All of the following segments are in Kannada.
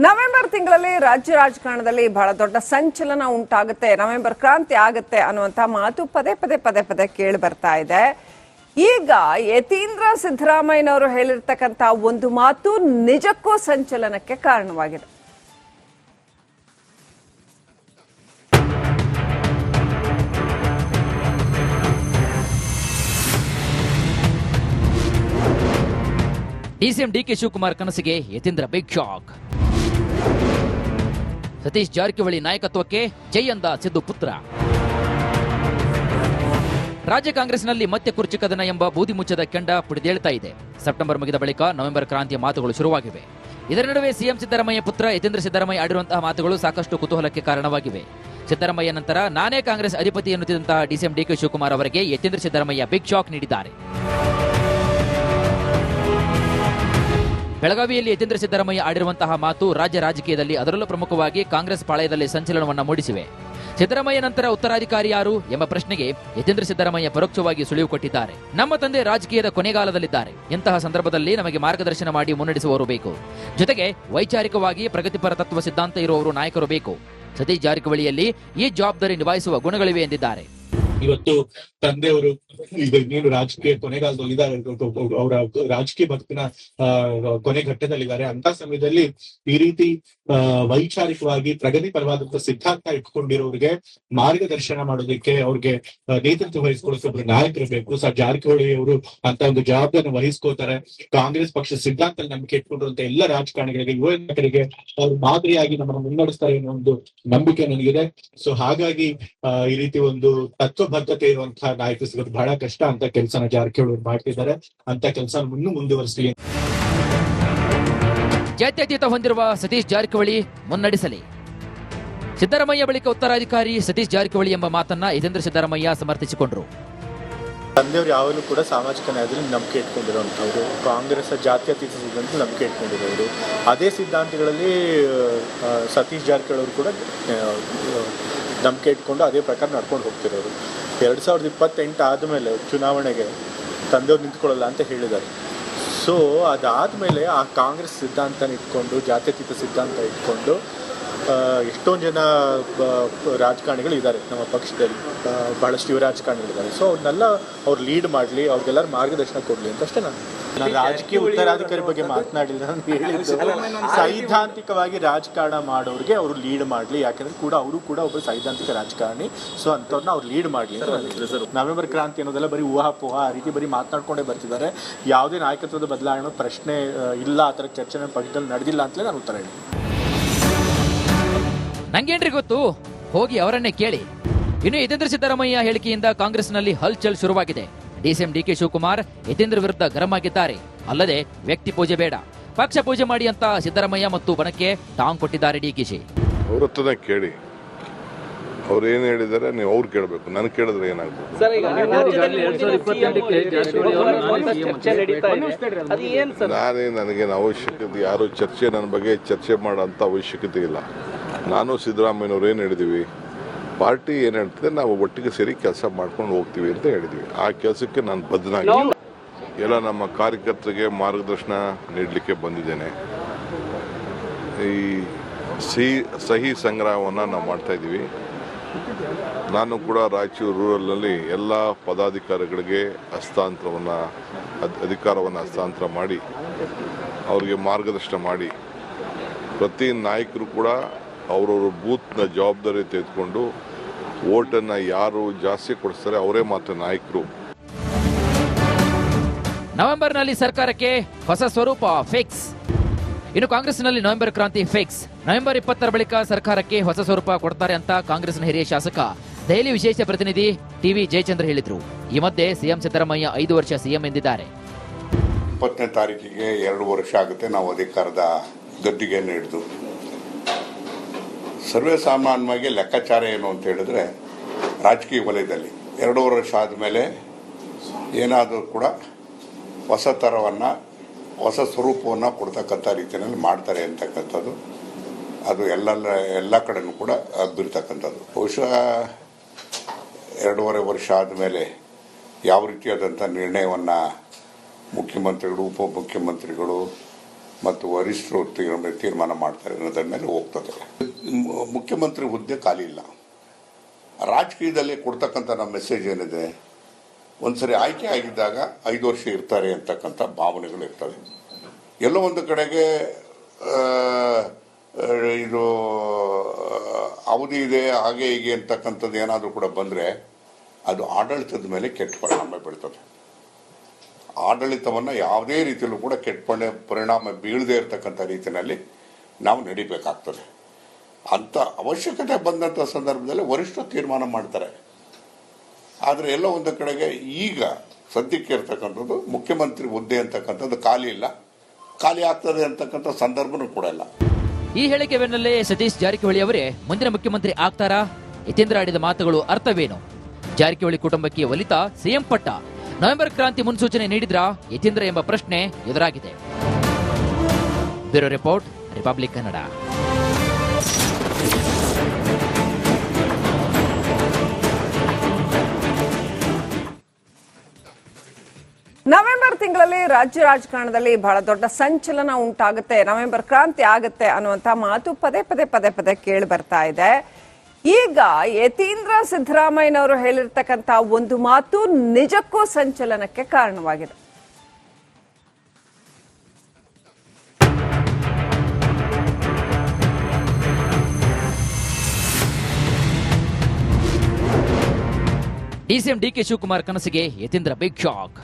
ನವೆಂಬರ್ ತಿಂಗಳಲ್ಲಿ ರಾಜ್ಯ ರಾಜಕಾರಣದಲ್ಲಿ ಬಹಳ ದೊಡ್ಡ ಸಂಚಲನ ಉಂಟಾಗುತ್ತೆ, ನವೆಂಬರ್ ಕ್ರಾಂತಿ ಆಗುತ್ತೆ ಅನ್ನುವಂತ ಮಾತು ಪದೇ ಪದೇ ಪದೇ ಪದೇ ಕೇಳಿ ಬರ್ತಾ ಇದೆ. ಈಗ ಯತೀಂದ್ರ ಸಿದ್ದರಾಮಯ್ಯನವರು ಹೇಳಿರ್ತಕ್ಕಂಥ ಒಂದು ಮಾತು ನಿಜಕ್ಕೂ ಸಂಚಲನಕ್ಕೆ ಕಾರಣವಾಗಿದೆ. ಡಿಸಿಎಂ ಡಿಕೆ ಶಿವಕುಮಾರ್ ಕನಸಿಗೆ ಯತೀಂದ್ರ ಬಿಗ್ ಶಾಕ್. ಸತೀಶ್ ಜಾರಕಿಹೊಳಿ ನಾಯಕತ್ವಕ್ಕೆ ಜೈ ಅಂದ ಸಿದ್ದು ಪುತ್ರ. ರಾಜ್ಯ ಕಾಂಗ್ರೆಸ್ನಲ್ಲಿ ಮತ್ತೆ ಕುರ್ಚಿ ಕದನ ಎಂಬ ಬೂದಿ ಮುಚ್ಚದ ಕೆಂಡ ಪುಡಿದೇಳ್ತಾ ಇದೆ. ಸೆಪ್ಟೆಂಬರ್ ಮುಗಿದ ಬಳಿಕ ನವೆಂಬರ್ ಕ್ರಾಂತಿಯ ಮಾತುಗಳು ಶುರುವಾಗಿವೆ. ಇದರ ನಡುವೆ ಸಿಎಂ ಸಿದ್ದರಾಮಯ್ಯ ಪುತ್ರ ಯತೀಂದ್ರ ಸಿದ್ದರಾಮಯ್ಯ ಆಡಿರುವಂತಹ ಮಾತುಗಳು ಸಾಕಷ್ಟು ಕುತೂಹಲಕ್ಕೆ ಕಾರಣವಾಗಿವೆ. ಸಿದ್ದರಾಮಯ್ಯ ನಂತರ ನಾನೇ ಕಾಂಗ್ರೆಸ್ ಅಧಿಪತಿ ಎನ್ನುತ್ತಿದ್ದಂತಹ ಡಿಸಿಎಂ ಡಿಕೆ ಶಿವಕುಮಾರ್ ಅವರಿಗೆ ಯತೀಂದ್ರ ಸಿದ್ದರಾಮಯ್ಯ ಬಿಗ್ ಶಾಕ್ ನೀಡಿದ್ದಾರೆ. ಬೆಳಗಾವಿಯಲ್ಲಿ ಯತೀಂದ್ರ ಸಿದ್ದರಾಮಯ್ಯ ಆಡಿರುವಂತಹ ಮಾತು ರಾಜ್ಯ ರಾಜಕೀಯದಲ್ಲಿ ಅದರಲ್ಲೂ ಪ್ರಮುಖವಾಗಿ ಕಾಂಗ್ರೆಸ್ ಪಾಳಯದಲ್ಲಿ ಸಂಚಲನವನ್ನು ಮೂಡಿಸಿವೆ. ಸಿದ್ದರಾಮಯ್ಯ ನಂತರ ಉತ್ತರಾಧಿಕಾರಿ ಯಾರು ಎಂಬ ಪ್ರಶ್ನೆಗೆ ಯತೀಂದ್ರ ಸಿದ್ದರಾಮಯ್ಯ ಪರೋಕ್ಷವಾಗಿ ಸುಳಿವು ಕೊಟ್ಟಿದ್ದಾರೆ. ನಮ್ಮ ತಂದೆ ರಾಜಕೀಯದ ಕೊನೆಗಾಲದಲ್ಲಿದ್ದಾರೆ. ಇಂತಹ ಸಂದರ್ಭದಲ್ಲಿ ನಮಗೆ ಮಾರ್ಗದರ್ಶನ ಮಾಡಿ ಮುನ್ನಡೆಸುವವರು ಬೇಕು. ಜೊತೆಗೆ ವೈಚಾರಿಕವಾಗಿ ಪ್ರಗತಿಪರ ತತ್ವ ಸಿದ್ಧಾಂತ ಇರುವವರು ನಾಯಕರು ಬೇಕು. ಸತೀಶ್ ಜಾರಕಿಹೊಳಿಯಲ್ಲಿ ಈ ಜವಾಬ್ದಾರಿ ನಿಭಾಯಿಸುವ ಗುಣಗಳಿವೆ ಎಂದಿದ್ದಾರೆ. ಇವತ್ತು ತಂದೆಯವರು ಇನ್ನೇನು ರಾಜಕೀಯ ಕೊನೆಗಾಲದಲ್ಲಿದ್ದಾರೆ, ಅವರ ರಾಜಕೀಯ ಬದುಕಿನ ಕೊನೆ ಘಟ್ಟದಲ್ಲಿದ್ದಾರೆ. ಅಂತ ಸಮಯದಲ್ಲಿ ಈ ರೀತಿ ವೈಚಾರಿಕವಾಗಿ ಪ್ರಗತಿ ಪರವಾದಂತಹ ಸಿದ್ಧಾಂತ ಇಟ್ಕೊಂಡಿರೋರಿಗೆ ಮಾರ್ಗದರ್ಶನ ಮಾಡೋದಕ್ಕೆ, ಅವ್ರಿಗೆ ನೇತೃತ್ವ ವಹಿಸ್ಕೊಳ್ಳೋಕೆ ಒಬ್ರು ನಾಯಕರು ಬೇಕು. ಜಾರಕಿಹೊಳಿ ಅವರು ಅಂತ ಒಂದು ಜವಾಬ್ದಾರಿ ವಹಿಸ್ಕೋತಾರೆ. ಕಾಂಗ್ರೆಸ್ ಪಕ್ಷ ಸಿದ್ಧಾಂತ ನಂಬಿಕೆ ಇಟ್ಕೊಂಡಿರುವಂತ ಎಲ್ಲ ರಾಜಕಾರಣಿಗಳಿಗೆ, ಯುವ ನಾಯಕರಿಗೆ ಅವ್ರು ಮಾದರಿಯಾಗಿ ನಮ್ಮನ್ನು ಮುನ್ನಡೆಸ್ತಾರೆ ಅನ್ನೋ ಒಂದು ನಂಬಿಕೆ ನನಗಿದೆ. ಸೊ ಹಾಗಾಗಿ ಈ ರೀತಿ ಒಂದು ತತ್ವಬದ್ಧತೆ ಇರುವಂತಹ ನಾಯಕರು ಸಿಗೋದು ಬಹಳ ಕಷ್ಟ. ಅಂತ ಕೆಲಸನ ಜಾರಕಿಹೊಳಿ ಮಾಡ್ತಿದ್ದಾರೆ. ಅಂತ ಕೆಲಸ ಮುಂದುವರಿಸಲಿ. ಜಾತ್ಯತೀತ ಹೊಂದಿರುವ ಸತೀಶ್ ಜಾರಕಿಹೊಳಿ ಮುನ್ನಡೆಸಲಿ. ಸಿದ್ದರಾಮಯ್ಯ ಬಳಿಕ ಉತ್ತರಾಧಿಕಾರಿ ಸತೀಶ್ ಜಾರಕಿಹೊಳಿ ಎಂಬ ಮಾತನ್ನ ಯತೀಂದ್ರ ಸಿದ್ದರಾಮಯ್ಯ ಸಮರ್ಥಿಸಿಕೊಂಡರು. ತಂದೆಯವರು ಯಾವಾಗಲೂ ಕೂಡ ಸಾಮಾಜಿಕ ನ್ಯಾಯದಲ್ಲಿ ನಂಬಿಕೆ ಇಟ್ಕೊಂಡಿರುವಂಥವ್ರು, ಕಾಂಗ್ರೆಸ್ ಜಾತ್ಯತೀತ ಸಿದ್ಧಾಂತ ನಂಬಿಕೆ ಇಟ್ಕೊಂಡಿರೋರು. ಅದೇ ಸಿದ್ಧಾಂತಗಳಲ್ಲಿ ಸತೀಶ್ ಜಾರಕಿಹೊಳಿ ಅವರು ಕೂಡ ನಂಬಿಕೆ ಇಟ್ಕೊಂಡು ಅದೇ ಪ್ರಕಾರ ನಡ್ಕೊಂಡು ಹೋಗ್ತಿರೋರು. 2028 ಆದಮೇಲೆ ಚುನಾವಣೆಗೆ ತಂದೆಯವ್ರು ನಿಂತ್ಕೊಳ್ಳಲ್ಲ ಅಂತ ಹೇಳಿದ್ದಾರೆ. ಸೊ ಅದಾದಮೇಲೆ ಆ ಕಾಂಗ್ರೆಸ್ ಸಿದ್ಧಾಂತನ ಇಟ್ಕೊಂಡು, ಜಾತ್ಯತೀತ ಸಿದ್ಧಾಂತ ಇಟ್ಕೊಂಡು ಎಷ್ಟೊಂದು ಜನ ರಾಜಕಾರಣಿಗಳು ಇದ್ದಾರೆ ನಮ್ಮ ಪಕ್ಷದಲ್ಲಿ, ಬಹಳಷ್ಟು ಯುವ ರಾಜಕಾರಣಿಗಳಿದ್ದಾರೆ. ಸೊ ಅವ್ರನ್ನೆಲ್ಲ ಅವ್ರು ಲೀಡ್ ಮಾಡಲಿ, ಅವ್ರಿಗೆಲ್ಲರೂ ಮಾರ್ಗದರ್ಶನ ಕೊಡಲಿ ಅಂತ ಅಷ್ಟೇ. ನಾನು ರಾಜಕೀಯ ಉತ್ತರಾಧಿಕಾರಿ ಬಗ್ಗೆ ಮಾತನಾಡಿಲ್ಲ. ನಾನು ಹೇಳಿದ್ದು ಸೈದ್ಧಾಂತಿಕವಾಗಿ ರಾಜಕಾರಣ ಮಾಡೋರಿಗೆ ಅವರು ಲೀಡ್ ಮಾಡಲಿ. ಯಾಕಂದ್ರೆ ಕೂಡ ಅವರು ಕೂಡ ಒಬ್ಬರು ಸೈದ್ಧಾಂತಿಕ ರಾಜಕಾರಣಿ. ಸೊ ಅಂಥವ್ರನ್ನ ಅವ್ರು ಲೀಡ್ ಮಾಡಲಿ ಅಂತ. ನವೆಂಬರ್ ಕ್ರಾಂತಿ ಅನ್ನೋದೆಲ್ಲ ಬರೀ ಊಹಾಪೋಹ ಆ ರೀತಿ ಬರೀ ಮಾತನಾಡ್ಕೊಂಡೇ ಬರ್ತಿದ್ದಾರೆ. ಯಾವುದೇ ನಾಯಕತ್ವದ ಬದಲಾವಣೆ ಪ್ರಶ್ನೆ ಇಲ್ಲ, ಆ ಥರ ಚರ್ಚೆ ಪಕ್ಷದಲ್ಲಿ ನಡೆದಿಲ್ಲ ಅಂತಲೇ ನಾನು ಉತ್ತರ ಹೇಳಿ. ನಂಗೇನ್ರಿ ಗೊತ್ತು, ಹೋಗಿ ಅವರನ್ನೇ ಕೇಳಿ. ಇನ್ನು ಯತೀಂದ್ರ ಸಿದ್ದರಾಮಯ್ಯ ಹೇಳಿಕೆಯಿಂದ ಕಾಂಗ್ರೆಸ್ನಲ್ಲಿ ಹಲ್ಚಲ್ ಶುರುವಾಗಿದೆ. ಡಿಸಿಎಂ ಡಿಕೆ ಶಿವಕುಮಾರ್ ಯತೀಂದ್ರ ವಿರುದ್ಧ ಗರಂ ಆಗಿದ್ದಾರೆ. ಅಲ್ಲದೆ ವ್ಯಕ್ತಿ ಪೂಜೆ ಬೇಡ, ಪಕ್ಷ ಪೂಜೆ ಮಾಡಿ ಅಂತ ಸಿದ್ದರಾಮಯ್ಯ ಮತ್ತು ಬಣಕ್ಕೆ ಟಾಂಗ್ ಕೊಟ್ಟಿದ್ದಾರೆ ಡಿಕೆಶಿ. ಅವ್ರ ಹತ್ರನೇ ಕೇಳಿ, ಅವ್ರು ಏನ್ ಹೇಳಿದಾರೆ ನೀವು ಅವ್ರು ಕೇಳಬೇಕು, ನನಗೆ ಕೇಳಿದ್ರೆ ಏನಾಗ್ಬೋದು? ನನಗೇನು ಅವಶ್ಯಕತೆ, ಯಾರು ಚರ್ಚೆ ನನ್ನ ಬಗ್ಗೆ ಚರ್ಚೆ ಮಾಡೋಂಥ ಅವಶ್ಯಕತೆ ಇಲ್ಲ. ನಾನು ಸಿದ್ದರಾಮಯ್ಯನವ್ರು ಏನು ಹೇಳಿದೀವಿ, ಪಾರ್ಟಿ ಏನು ಹೇಳ್ತಿದೆ ನಾವು ಒಟ್ಟಿಗೆ ಸೇರಿ ಕೆಲಸ ಮಾಡ್ಕೊಂಡು ಹೋಗ್ತೀವಿ ಅಂತ ಹೇಳಿದ್ವಿ. ಆ ಕೆಲಸಕ್ಕೆ ನಾನು ಬದ್ಧನಾಗಿ ಎಲ್ಲ ನಮ್ಮ ಕಾರ್ಯಕರ್ತರಿಗೆ ಮಾರ್ಗದರ್ಶನ ನೀಡಲಿಕ್ಕೆ ಬಂದಿದ್ದೇನೆ. ಈ ಸಹಿ ಸಂಗ್ರಹವನ್ನು ನಾವು ಮಾಡ್ತಾ ಇದ್ದೀವಿ. ನಾನು ಕೂಡ ರಾಯಚೂರು ರೂರಲ್ನಲ್ಲಿ ಎಲ್ಲ ಪದಾಧಿಕಾರಿಗಳಿಗೆ ಅಧಿಕಾರವನ್ನು ಹಸ್ತಾಂತರ ಮಾಡಿ ಅವರಿಗೆ ಮಾರ್ಗದರ್ಶನ ಮಾಡಿ, ಪ್ರತಿ ನಾಯಕರು ಕೂಡ ಅವರವ್ರ ಬೂತ್ನ ಜವಾಬ್ದಾರಿ ತೆಗೆದುಕೊಂಡು ವೋಟನ್ನು ಯಾರು ಜಾಸ್ತಿ ಕೊಡಿಸ್ತಾರೆ ಅವರೇ ಮಾತ್ರ ನಾಯಕರು. ನವೆಂಬರ್ನಲ್ಲಿ ಸರ್ಕಾರಕ್ಕೆ ಹೊಸ ಸ್ವರೂಪ ಫಿಕ್ಸ್. ಇನ್ನು ಕಾಂಗ್ರೆಸ್ನಲ್ಲಿ ನವೆಂಬರ್ ಕ್ರಾಂತಿ ಫಿಕ್ಸ್. ನವೆಂಬರ್ 20ರ ಬಳಿಕ ಸರ್ಕಾರಕ್ಕೆ ಹೊಸ ಸ್ವರೂಪ ಕೊಡ್ತಾರೆ ಅಂತ ಕಾಂಗ್ರೆಸ್ನ ಹಿರಿಯ ಶಾಸಕ, ದೆಹಲಿ ವಿಶೇಷ ಪ್ರತಿನಿಧಿ ಟಿವಿ ಜಯಚಂದ್ರ ಹೇಳಿದ್ರು. ಈ ಮಧ್ಯೆ ಸಿಎಂ ಸಿದ್ದರಾಮಯ್ಯ 5 ವರ್ಷ ಸಿಎಂ ಎಂದಿದ್ದಾರೆ. 20ನೇ ತಾರೀಕಿಗೆ 2 ವರ್ಷ ಆಗುತ್ತೆ ನಾವು ಅಧಿಕಾರದ ಗದ್ದಿಗೆಯನ್ನು ಹಿಡಿದು. ಸರ್ವೇ ಸಾಮಾನ್ಯವಾಗಿ ಲೆಕ್ಕಾಚಾರ ಏನು ಅಂತ ಹೇಳಿದ್ರೆ, ರಾಜಕೀಯ ವಲಯದಲ್ಲಿ 2 ವರ್ಷ ಆದಮೇಲೆ ಏನಾದರೂ ಕೂಡ ಹೊಸ ಥರವನ್ನು, ಹೊಸ ಸ್ವರೂಪವನ್ನು ಕೊಡ್ತಕ್ಕಂಥ ರೀತಿಯಲ್ಲಿ ಮಾಡ್ತಾರೆ ಅಂತಕ್ಕಂಥದ್ದು ಅದು ಎಲ್ಲ ಕಡೆನೂ ಕೂಡ ಹಬ್ಬಿರ್ತಕ್ಕಂಥದ್ದು. ಬಹುಶಃ 2.5 ವರ್ಷ ಆದಮೇಲೆ ಯಾವ ರೀತಿಯಾದಂಥ ನಿರ್ಣಯವನ್ನು ಮುಖ್ಯಮಂತ್ರಿಗಳು, ಉಪಮುಖ್ಯಮಂತ್ರಿಗಳು ಮತ್ತು ವರಿಷ್ಠರು ತೀರ್ಮಾನ ಮಾಡ್ತಾರೆ ಅನ್ನೋದ್ರ ಮೇಲೆ ಹೋಗ್ತದೆ. ಮುಖ್ಯಮಂತ್ರಿ ಹುದ್ದೆ ಖಾಲಿ ಇಲ್ಲ. ರಾಜಕೀಯದಲ್ಲಿ ಕೊಡ್ತಕ್ಕಂಥ ನಮ್ಮ ಮೆಸೇಜ್ ಏನಿದೆ, ಒಂದ್ಸರಿ ಆಯ್ಕೆ ಆಗಿದ್ದಾಗ 5 ವರ್ಷ ಇರ್ತಾರೆ ಅಂತಕ್ಕಂಥ ಭಾವನೆಗಳು ಇರ್ತವೆ. ಎಲ್ಲೋ ಒಂದು ಕಡೆಗೆ ಇದು ಅವಧಿ ಇದೆ ಹಾಗೆ ಹೀಗೆ ಅಂತಕ್ಕಂಥದ್ದು ಏನಾದರೂ ಕೂಡ ಬಂದರೆ ಅದು ಆಡಳಿತದ ಮೇಲೆ ಕೆಟ್ಟ ಪರಿಣಾಮ ಬೀಳ್ತದೆ. ಆಡಳಿತವನ್ನು ಯಾವುದೇ ರೀತಿಯಲ್ಲೂ ಕೂಡ ಕೆಟ್ಟ ಪರಿಣಾಮ ಬೀಳದೇ ಇರತಕ್ಕಂಥ ರೀತಿಯಲ್ಲಿ ನಾವು ನಡಿಬೇಕಾಗ್ತದೆ. ಅಂಥ ಅವಶ್ಯಕತೆ ಬಂದಂಥ ಸಂದರ್ಭದಲ್ಲಿ ವರಿಷ್ಠ ತೀರ್ಮಾನ ಮಾಡ್ತಾರೆ. ಆದರೆ ಎಲ್ಲೋ ಒಂದು ಕಡೆಗೆ ಈಗ ಸದ್ಯಕ್ಕೆ ಇರ್ತಕ್ಕಂಥದ್ದು ಮುಖ್ಯಮಂತ್ರಿ ಹುದ್ದೆ ಅಂತಕ್ಕಂಥದ್ದು ಖಾಲಿ ಇಲ್ಲ, ಖಾಲಿ ಆಗ್ತದೆ ಅಂತಕ್ಕಂಥ ಸಂದರ್ಭನೂ ಕೂಡ ಇಲ್ಲ. ಈ ಹೇಳಿಕೆ ಬೆನ್ನಲ್ಲೇ ಸತೀಶ್ ಜಾರಕಿಹೊಳಿ ಅವರೇ ಮುಂದಿನ ಮುಖ್ಯಮಂತ್ರಿ ಆಗ್ತಾರಾ? ಯತೀಂದ್ರ ಆಡಿದ ಮಾತುಗಳು ಅರ್ಥವೇನು? ಜಾರಕಿಹೊಳಿ ಕುಟುಂಬಕ್ಕೆ ಒಲಿತ ಸಿಎಂ ಪಟ್ಟ, ನವೆಂಬರ್ ಕ್ರಾಂತಿ ಮುನ್ಸೂಚನೆ ನೀಡಿದ್ರಾ ಯತೀಂದ್ರ ಎಂಬ ಪ್ರಶ್ನೆ ಎದುರಾಗಿದೆ. Bureau report, republic Kannada. November ತಿಂಗಳಲ್ಲಿ ರಾಜ್ಯ ರಾಜಕಾರಣದಲ್ಲಿ ಬಹಳ ದೊಡ್ಡ ಸಂಚಲನ ಉಂಟಾಗುತ್ತೆ, ನವೆಂಬರ್ ಕ್ರಾಂತಿ ಆಗುತ್ತೆ ಅನ್ನುವಂತ ಮಾತು ಪದೇ ಪದೇ ಪದೇ ಪದೇ ಕೇಳಿ ಬರ್ತಾ ಇದೆ. ಈಗ ಯತೀಂದ್ರ ಸಿದ್ದರಾಮಯ್ಯನವರು ಹೇಳಿರ್ತಕ್ಕಂಥ ಒಂದು ಮಾತು ನಿಜಕ್ಕೂ ಸಂಚಲನಕ್ಕೆ ಕಾರಣವಾಗಿದೆ. ಡಿಸಿಎಂ ಡಿಕೆ ಶಿವಕುಮಾರ್ ಕನಸಿಗೆ ಯತೀಂದ್ರ ಬಿಗ್ ಶಾಕ್.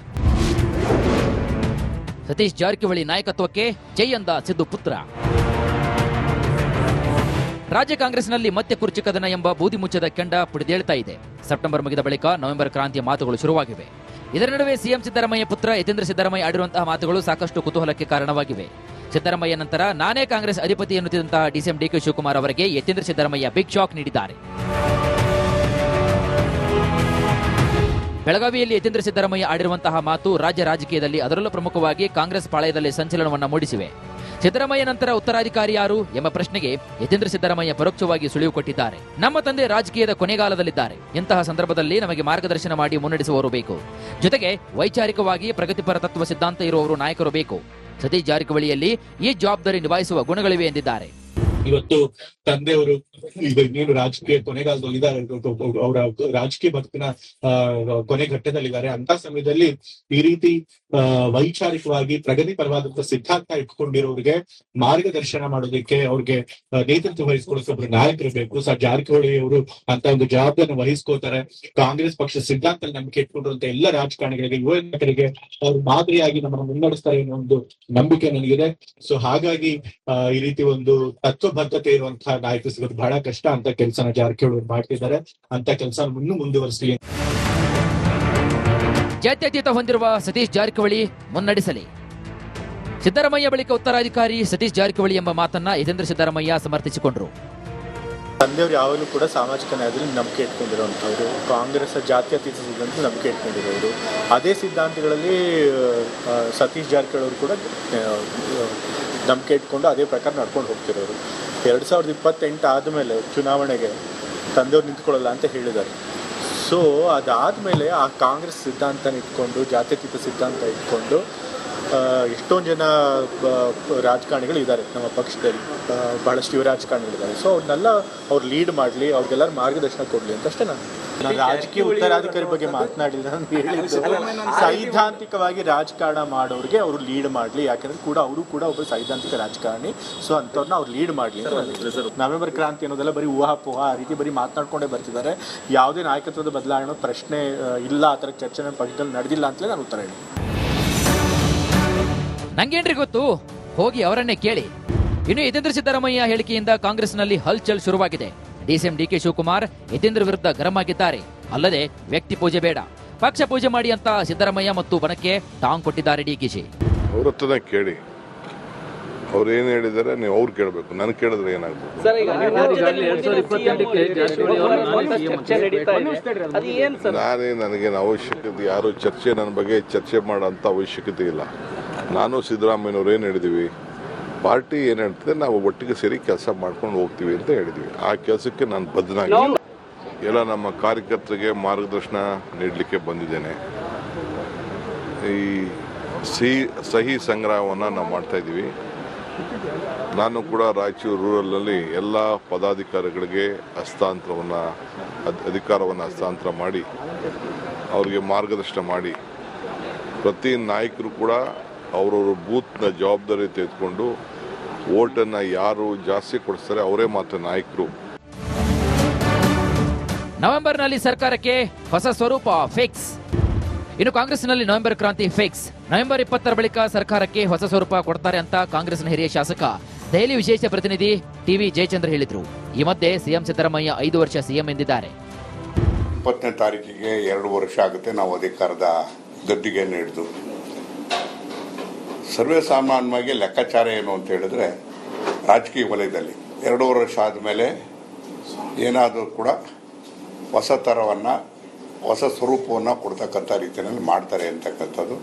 ಸತೀಶ್ ಜಾರಕಿಹೊಳಿ ನಾಯಕತ್ವಕ್ಕೆ ಜೈ ಅಂದ ಸಿದ್ದು ಪುತ್ರ. ರಾಜ್ಯ ಕಾಂಗ್ರೆಸ್ನಲ್ಲಿ ಮತ್ತೆ ಕುರ್ಚಿ ಕದನ ಎಂಬ ಬೂದಿ ಮುಚ್ಚದ ಕೆಂಡ ಪುಡಿದೇಳ್ತಾ ಇದೆ. ಸೆಪ್ಟೆಂಬರ್ ಮುಗಿದ ಬಳಿಕ ನವೆಂಬರ್ ಕ್ರಾಂತಿಯ ಮಾತುಗಳು ಶುರುವಾಗಿವೆ. ಇದರ ನಡುವೆ ಸಿಎಂ ಸಿದ್ದರಾಮಯ್ಯ ಪುತ್ರ ಯತೀಂದ್ರ ಸಿದ್ದರಾಮಯ್ಯ ಆಡಿರುವಂತಹ ಮಾತುಗಳು ಸಾಕಷ್ಟು ಕುತೂಹಲಕ್ಕೆ ಕಾರಣವಾಗಿವೆ. ಸಿದ್ದರಾಮಯ್ಯ ನಂತರ ನಾನೇ ಕಾಂಗ್ರೆಸ್ ಅಧಿಪತಿ ಎನ್ನುತ್ತಿದ್ದಂತಹ ಡಿಸಿಎಂ ಡಿಕೆ ಶಿವಕುಮಾರ್ ಅವರಿಗೆ ಯತೀಂದ್ರ ಸಿದ್ದರಾಮಯ್ಯ ಬಿಗ್ ಶಾಕ್ ನೀಡಿದ್ದಾರೆ. ಬೆಳಗಾವಿಯಲ್ಲಿ ಯತೀಂದ್ರ ಸಿದ್ದರಾಮಯ್ಯ ಆಡಿರುವಂತಹ ಮಾತು ರಾಜ್ಯ ರಾಜಕೀಯದಲ್ಲಿ ಅದರಲ್ಲೂ ಪ್ರಮುಖವಾಗಿ ಕಾಂಗ್ರೆಸ್ ಪಾಳಯದಲ್ಲಿ ಸಂಚಲನವನ್ನ ಮೂಡಿಸಿವೆ. ಸಿದ್ದರಾಮಯ್ಯ ನಂತರ ಉತ್ತರಾಧಿಕಾರಿ ಯಾರು ಎಂಬ ಪ್ರಶ್ನೆಗೆ ಯತೀಂದ್ರ ಸಿದ್ದರಾಮಯ್ಯ ಪರೋಕ್ಷವಾಗಿ ಸುಳಿವು ಕೊಟ್ಟಿದ್ದಾರೆ. ನಮ್ಮ ತಂದೆ ರಾಜಕೀಯದ ಕೊನೆಗಾಲದಲ್ಲಿದ್ದಾರೆ. ಇಂತಹ ಸಂದರ್ಭದಲ್ಲಿ ನಮಗೆ ಮಾರ್ಗದರ್ಶನ ಮಾಡಿ ಮುನ್ನಡೆಸುವವರು ಬೇಕು. ಜೊತೆಗೆ ವೈಚಾರಿಕವಾಗಿ ಪ್ರಗತಿಪರ ತತ್ವ ಸಿದ್ಧಾಂತ ಇರುವವರು ನಾಯಕರು ಬೇಕು. ಸತೀಶ್ ಜಾರಕಿಹೊಳಿಯಲ್ಲಿ ಈ ಜವಾಬ್ದಾರಿ ನಿಭಾಯಿಸುವ ಗುಣಗಳಿವೆ ಎಂದಿದ್ದಾರೆ. ಇವತ್ತು ತಂದೆಯವರು ಇನ್ನೇನು ರಾಜಕೀಯ ಕೊನೆಗಾಲದಲ್ಲಿ ಇದ್ದಾರೆ, ಅವರ ರಾಜಕೀಯ ಬದುಕಿನ ಕೊನೆ ಘಟ್ಟದಲ್ಲಿದ್ದಾರೆ. ಅಂತ ಸಮಯದಲ್ಲಿ ಈ ರೀತಿ ವೈಚಾರಿಕವಾಗಿ ಪ್ರಗತಿಪರವಾದಂತಹ ಸಿದ್ಧಾಂತ ಇಟ್ಕೊಂಡಿರೋರಿಗೆ ಮಾರ್ಗದರ್ಶನ ಮಾಡೋದಕ್ಕೆ, ಅವ್ರಿಗೆ ನೇತೃತ್ವ ವಹಿಸ್ಕೊಳ್ಳೋಕೆ ಒಬ್ರು ನಾಯಕರು ಬೇಕು. ಜಾರಕಿಹೊಳಿ ಅವರು ಅಂತ ಒಂದು ಜವಾಬ್ದಾರಿನ ವಹಿಸ್ಕೋತಾರೆ. ಕಾಂಗ್ರೆಸ್ ಪಕ್ಷ ಸಿದ್ಧಾಂತ ನಂಬಿಕೆ ಇಟ್ಕೊಂಡಿರುವಂತ ಎಲ್ಲ ರಾಜಕಾರಣಿಗಳಿಗೆ, ಯುವ ನಾಯಕರಿಗೆ ಅವ್ರು ಮಾದರಿಯಾಗಿ ನಮ್ಮನ್ನು ಮುನ್ನಡೆಸ್ತಾರೆ ಅನ್ನೋ ಒಂದು ನಂಬಿಕೆ ನನಗಿದೆ. ಸೊ ಹಾಗಾಗಿ ಈ ರೀತಿ ಒಂದು ತತ್ವಬದ್ಧತೆ ಇರುವಂತಹ ನಾಯಕರು ಸಿಗೋದು ಬಹಳ ಕಷ್ಟ. ಅಂತ ಕೆಲಸನ ಜಾರಕಿಹೊಳಿ ಮಾಡ್ತಿದ್ದಾರೆ. ಅಂತ ಕೆಲಸ ಮುಂದುವರಿಸಲಿ. ಜಾತ್ಯತೀತ ಹೊಂದಿರುವ ಸತೀಶ್ ಜಾರಕಿಹೊಳಿ ಮುನ್ನಡೆಸಲಿ. ಸಿದ್ದರಾಮಯ್ಯ ಬಳಿಕ ಉತ್ತರಾಧಿಕಾರಿ ಸತೀಶ್ ಜಾರಕಿಹೊಳಿ ಎಂಬ ಮಾತನ್ನ ಯತೀಂದ್ರ ಸಿದ್ದರಾಮಯ್ಯ ಸಮರ್ಥಿಸಿಕೊಂಡರು. ತಂದೆಯವರು ಯಾವಾಗಲೂ ಕೂಡ ಸಾಮಾಜಿಕ ನ್ಯಾಯದಲ್ಲಿ ನಂಬಿಕೆ ಇಟ್ಕೊಂಡಿರುವಂಥವ್ರು, ಕಾಂಗ್ರೆಸ್ ಜಾತ್ಯತೀತ ಸಿದ್ಧಾಂತ ನಂಬಿಕೆ ಇಟ್ಕೊಂಡಿರೋರು. ಅದೇ ಸಿದ್ಧಾಂತಗಳಲ್ಲಿ ಸತೀಶ್ ಜಾರಕಿಹೊಳಿ ಅವರು ಕೂಡ ನಂಬಿಕೆ ಇಟ್ಕೊಂಡು ಅದೇ ಪ್ರಕಾರ ನಡ್ಕೊಂಡು ಹೋಗ್ತಿರೋರು. 2028 ಆದಮೇಲೆ ಚುನಾವಣೆಗೆ ತಂದೆಯವ್ರು ನಿಂತ್ಕೊಳ್ಳಲ್ಲ ಅಂತ ಹೇಳಿದ್ದಾರೆ. ಸೊ ಅದಾದಮೇಲೆ ಆ ಕಾಂಗ್ರೆಸ್ ಸಿದ್ಧಾಂತನ ಇಟ್ಕೊಂಡು, ಜಾತ್ಯತೀತ ಸಿದ್ಧಾಂತ ಇಟ್ಕೊಂಡು ಎಷ್ಟೊಂದು ಜನ ರಾಜಕಾರಣಿಗಳು ಇದ್ದಾರೆ ನಮ್ಮ ಪಕ್ಷದಲ್ಲಿ, ಬಹಳಷ್ಟು ಯುವ ರಾಜಕಾರಣಿಗಳಿದ್ದಾರೆ. ಸೊ ಅವ್ರನ್ನೆಲ್ಲ ಅವ್ರು ಲೀಡ್ ಮಾಡಲಿ, ಅವ್ರಿಗೆಲ್ಲರೂ ಮಾರ್ಗದರ್ಶನ ಕೊಡಲಿ ಅಂತ ಅಷ್ಟೇ. ನಾನು ರಾಜಕೀಯ ಉತ್ತರಾಧಿಕಾರಿ ಬಗ್ಗೆ ಮಾತನಾಡಿಲ್ಲ. ನಾನು ಹೇಳಿದ್ದು ಸೈದ್ಧಾಂತಿಕವಾಗಿ ರಾಜಕಾರಣ ಮಾಡೋರಿಗೆ ಅವರು ಲೀಡ್ ಮಾಡಲಿ. ಯಾಕಂದ್ರೆ ಅವರು ಕೂಡ ಒಬ್ಬರು ಸೈದ್ಧಾಂತಿಕ ರಾಜಕಾರಣಿ. ಸೊ ಅಂಥವ್ರನ್ನ ಅವ್ರು ಲೀಡ್ ಮಾಡಲಿ ಅಂತ. ನವೆಂಬರ್ ಕ್ರಾಂತಿ ಅನ್ನೋದೆಲ್ಲ ಬರೀ ಊಹಾಪೋಹ ಆ ರೀತಿ ಬರೀ ಮಾತನಾಡ್ಕೊಂಡೇ ಬರ್ತಿದ್ದಾರೆ. ಯಾವುದೇ ನಾಯಕತ್ವದ ಬದಲಾವಣೆ ಪ್ರಶ್ನೆ ಇಲ್ಲ, ಆ ಥರ ಚರ್ಚೆ ಪಕ್ಷದಲ್ಲಿ ನಡೆದಿಲ್ಲ ಅಂತಲೇ ನಾನು ಉತ್ತರ ಹೇಳಿ. ನಂಗೇನ್ರಿ ಗೊತ್ತು, ಹೋಗಿ ಅವರನ್ನೇ ಕೇಳಿ. ಇನ್ನು ಯತೀಂದ್ರ ಸಿದ್ದರಾಮಯ್ಯ ಹೇಳಿಕೆಯಿಂದ ಕಾಂಗ್ರೆಸ್ನಲ್ಲಿ ಹಲ್ಚಲ್ ಶುರುವಾಗಿದೆ. ಡಿಸಿಎಂ ಡಿಕೆ ಶಿವಕುಮಾರ್ ಯತೀಂದ್ರ ವಿರುದ್ಧ ಗರಂ ಆಗಿದ್ದಾರೆ. ಅಲ್ಲದೆ ವ್ಯಕ್ತಿ ಪೂಜೆ ಬೇಡ, ಪಕ್ಷ ಪೂಜೆ ಮಾಡಿ ಅಂತ ಸಿದ್ದರಾಮಯ್ಯ ಮತ್ತು ಬಣಕ್ಕೆ ಟಾಂಗ್ ಕೊಟ್ಟಿದ್ದಾರೆ ಡಿಕೆಶಿ. ಅವ್ರ ಹತ್ರನೇ ಕೇಳಿ, ಅವ್ರು ಏನ್ ಹೇಳಿದಾರೆ ನೀವು ಅವ್ರು ಕೇಳಬೇಕು, ನನಗೆ ಕೇಳಿದ್ರೆ ಏನಾಗ್ಬೇಕು? ನನಗೇನು ಅವಶ್ಯಕತೆ, ಯಾರು ಚರ್ಚೆ ನನ್ನ ಬಗ್ಗೆ ಚರ್ಚೆ ಮಾಡೋಂಥ ಅವಶ್ಯಕತೆ ಇಲ್ಲ. ನಾನು ಸಿದ್ದರಾಮಯ್ಯನವ್ರು ಏನು ಹೇಳಿದೀವಿ, ಪಾರ್ಟಿ ಏನು ಹೇಳ್ತದೆ ನಾವು ಒಟ್ಟಿಗೆ ಸೇರಿ ಕೆಲಸ ಮಾಡ್ಕೊಂಡು ಹೋಗ್ತೀವಿ ಅಂತ ಹೇಳಿದ್ವಿ. ಆ ಕೆಲಸಕ್ಕೆ ನಾನು ಬದ್ಧನಾಗಿ ಎಲ್ಲ ನಮ್ಮ ಕಾರ್ಯಕರ್ತರಿಗೆ ಮಾರ್ಗದರ್ಶನ ನೀಡಲಿಕ್ಕೆ ಬಂದಿದ್ದೇನೆ. ಈ ಸಹಿ ಸಂಗ್ರಹವನ್ನು ನಾವು ಮಾಡ್ತಾ ಇದ್ದೀವಿ. ನಾನು ಕೂಡ ರಾಯಚೂರು ರೂರಲ್ನಲ್ಲಿ ಎಲ್ಲ ಪದಾಧಿಕಾರಿಗಳಿಗೆ ಅಧಿಕಾರವನ್ನು ಹಸ್ತಾಂತರ ಮಾಡಿ ಅವರಿಗೆ ಮಾರ್ಗದರ್ಶನ ಮಾಡಿ ಪ್ರತಿ ನಾಯಕರು ಕೂಡ ಅವರವ್ರ ಬೂತ್ನ ಜವಾಬ್ದಾರಿ ತೆಗೆದುಕೊಂಡು ವೋಟನ್ನು ಯಾರು ಜಾಸ್ತಿ ಕೊಡಿಸ್ತಾರೆ ಅವರೇ ಮಾತ್ರ ನಾಯಕರು. ನವೆಂಬರ್ನಲ್ಲಿ ಸರ್ಕಾರಕ್ಕೆ ಹೊಸ ಸ್ವರೂಪ ಫಿಕ್ಸ್. ಇನ್ನು ಕಾಂಗ್ರೆಸ್ನಲ್ಲಿ ನವೆಂಬರ್ ಕ್ರಾಂತಿ ಫಿಕ್ಸ್. ನವೆಂಬರ್ 20ರ ಬಳಿಕ ಸರ್ಕಾರಕ್ಕೆ ಹೊಸ ಸ್ವರೂಪ ಕೊಡ್ತಾರೆ ಅಂತ ಕಾಂಗ್ರೆಸ್ನ ಹಿರಿಯ ಶಾಸಕ ದೆಹಲಿ ವಿಶೇಷ ಪ್ರತಿನಿಧಿ ಟಿವಿ ಜಯಚಂದ್ರ ಹೇಳಿದ್ರು. ಈ ಮಧ್ಯೆ ಸಿಎಂ ಸಿದ್ದರಾಮಯ್ಯ 5 ವರ್ಷ ಸಿಎಂ ಎಂದಿದ್ದಾರೆ. 20ನೇ ತಾರೀಕಿಗೆ 2 ವರ್ಷ ಆಗುತ್ತೆ ನಾವು ಅಧಿಕಾರದ ಗದ್ದಿಗೆ ಹಿಡಿದು. ಸರ್ವೇ ಸಾಮಾನ್ಯವಾಗಿ ಲೆಕ್ಕಾಚಾರ ಏನು ಅಂತ ಹೇಳಿದ್ರೆ, ರಾಜಕೀಯ ವಲಯದಲ್ಲಿ 2 ವರ್ಷ ಆದಮೇಲೆ ಏನಾದರೂ ಕೂಡ ಹೊಸ ಥರವನ್ನು, ಹೊಸ ಸ್ವರೂಪವನ್ನು ಕೊಡ್ತಕ್ಕಂಥ ರೀತಿಯಲ್ಲಿ ಮಾಡ್ತಾರೆ ಅಂತಕ್ಕಂಥದ್ದು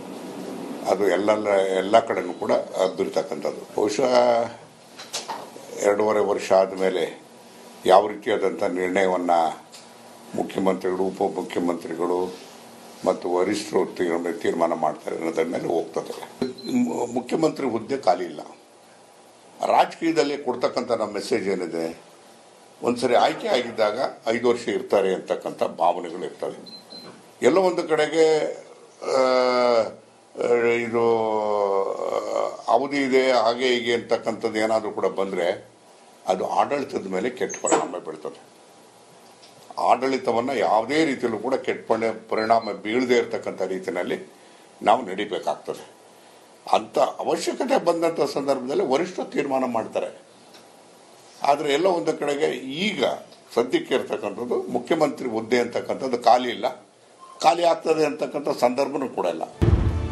ಅದು ಎಲ್ಲ ಕಡೆನೂ ಕೂಡ ಹಬ್ಬಿರ್ತಕ್ಕಂಥದ್ದು. ಬಹುಶಃ 2.5 ವರ್ಷ ಆದಮೇಲೆ ಯಾವ ರೀತಿಯಾದಂಥ ನಿರ್ಣಯವನ್ನು ಮುಖ್ಯಮಂತ್ರಿಗಳು, ಉಪಮುಖ್ಯಮಂತ್ರಿಗಳು ಮತ್ತು ವರಿಷ್ಠರು ತೀರ್ಮಾನ ಮಾಡ್ತಾರೆ ಅನ್ನೋದ್ರ ಮೇಲೆ ಹೋಗ್ತದೆ. ಮುಖ್ಯಮಂತ್ರಿ ಹುದ್ದೆ ಖಾಲಿ ಇಲ್ಲ. ರಾಜಕೀಯದಲ್ಲಿ ಕೊಡ್ತಕ್ಕಂಥ ನಮ್ಮ ಮೆಸೇಜ್ ಏನಿದೆ, ಒಂದ್ಸರಿ ಆಯ್ಕೆ ಆಗಿದ್ದಾಗ 5 ವರ್ಷ ಇರ್ತಾರೆ ಅಂತಕ್ಕಂಥ ಭಾವನೆಗಳು ಇರ್ತವೆ. ಎಲ್ಲೋ ಒಂದು ಕಡೆಗೆ ಇದು ಅವಧಿ ಇದೆ ಹಾಗೆ ಹೀಗೆ ಅಂತಕ್ಕಂಥದ್ದು ಏನಾದರೂ ಕೂಡ ಬಂದರೆ ಅದು ಆಡಳಿತದ ಮೇಲೆ ಕೆಟ್ಟ ಪರಿಣಾಮ ಬೀಳ್ತದೆ. ಆಡಳಿತವನ್ನು ಯಾವುದೇ ರೀತಿಯಲ್ಲೂ ಕೂಡ ಕೆಟ್ಟ ಪರಿಣಾಮ ಬೀಳದೇ ಇರತಕ್ಕಂಥ ರೀತಿಯಲ್ಲಿ ನಾವು ನಡಿಬೇಕಾಗ್ತದೆ. ಅಂಥ ಅವಶ್ಯಕತೆ ಬಂದಂಥ ಸಂದರ್ಭದಲ್ಲಿ ವರಿಷ್ಠರು ತೀರ್ಮಾನ ಮಾಡ್ತಾರೆ. ಆದರೆ ಎಲ್ಲ ಒಂದು ಕಡೆಗೆ ಈಗ ಸದ್ಯಕ್ಕೆ ಇರ್ತಕ್ಕಂಥದ್ದು ಮುಖ್ಯಮಂತ್ರಿ ಹುದ್ದೆ ಅಂತಕ್ಕಂಥದ್ದು ಖಾಲಿ ಇಲ್ಲ, ಖಾಲಿ ಆಗ್ತದೆ ಅಂತಕ್ಕಂಥ ಸಂದರ್ಭನೂ ಕೂಡ ಇಲ್ಲ.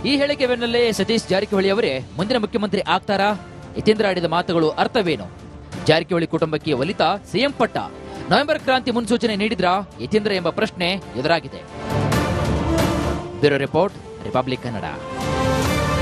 ಈ ಹೇಳಿಕೆ ಬೆನ್ನಲ್ಲೇ ಸತೀಶ್ ಜಾರಕಿಹೊಳಿ ಅವರೇ ಮುಂದಿನ ಮುಖ್ಯಮಂತ್ರಿ ಆಗ್ತಾರಾ? ಯತೀಂದ್ರ ಆಡಿದ ಮಾತುಗಳು ಅರ್ಥವೇನು? ಜಾರಕಿಹೊಳಿ ಕುಟುಂಬಕ್ಕೆ ಒಲಿತ ಸಿಎಂ ಪಟ್ಟ. ನವೆಂಬರ್ ಕ್ರಾಂತಿ ಮುನ್ಸೂಚನೆ ನೀಡಿದ್ರಾ ಯತೀಂದ್ರ ಎಂಬ ಪ್ರಶ್ನೆ ಎದುರಾಗಿದೆ. Bureau report, republic Kannada.